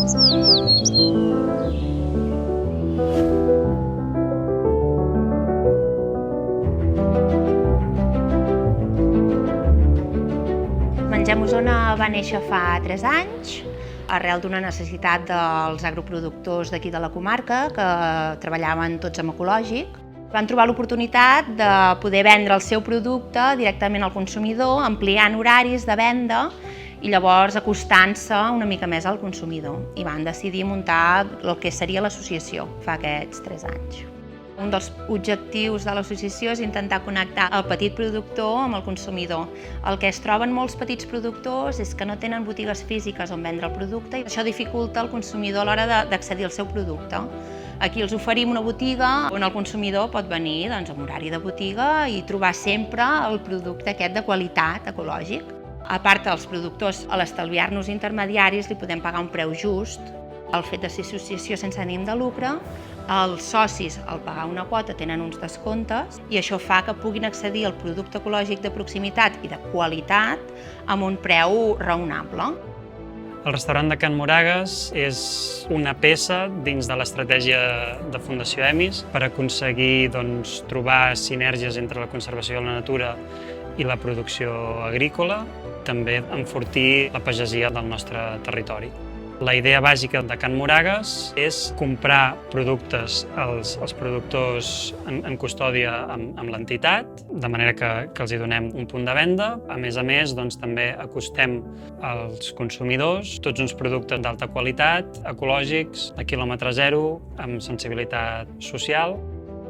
Mengem Osona va néixer fa 3 anys, arrel d'una necessitat dels agroproductors d'aquí de la comarca, que treballaven tots amb ecològic. Van trobar l'oportunitat de poder vendre el seu producte directament al consumidor, ampliant horaris de venda i llavors acostant-se una mica més al consumidor. I van decidir muntar el que seria l'associació fa aquests 3 anys. Un dels objectius de l'associació és intentar connectar el petit productor amb el consumidor. El que es troben molts petits productors és que no tenen botigues físiques on vendre el producte i això dificulta al consumidor a l'hora d'accedir al seu producte. Aquí els oferim una botiga on el consumidor pot venir amb horari de botiga i trobar sempre el producte aquest de qualitat, ecològic. A part dels productors, a l'estalviar-nos intermediaris li podem pagar un preu just. El fet de ser associació sense ànim de lucre, els socis, al pagar una quota, tenen uns descomptes i això fa que puguin accedir al producte ecològic de proximitat i de qualitat amb un preu raonable. El restaurant de Can Moragues és una peça dins de l'estratègia de Fundació EMIS per aconseguir trobar sinergies entre la conservació de la natura i la producció agrícola, també enfortir la pagesia del nostre territori. La idea bàsica de Can Moragues és comprar productes als productors en custòdia amb l'entitat, de manera que els hi donem un punt de venda. A més, també acostem als consumidors tots uns productes d'alta qualitat, ecològics, a quilòmetre zero, amb sensibilitat social.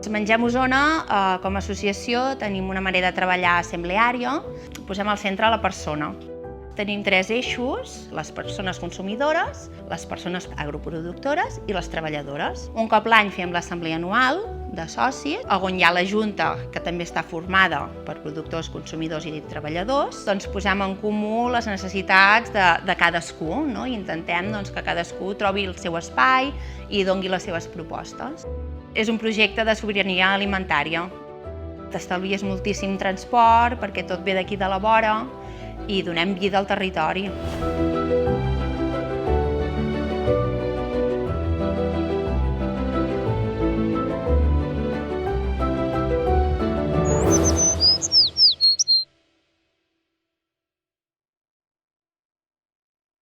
Mengem Osona, com a associació, tenim una manera de treballar assembleària. Posem al centre la persona. Tenim 3 eixos, les persones consumidores, les persones agroproductores i les treballadores. Un cop l'any fem l'assemblea anual de socis, on hi ha la Junta, que també està formada per productors, consumidors i treballadors. Posem en comú les necessitats de cadascú, i intentem que cadascú trobi el seu espai i doni les seves propostes. És un projecte de sobirania alimentària. T'estalvies moltíssim transport perquè tot ve d'aquí de la vora i donem vida al territori.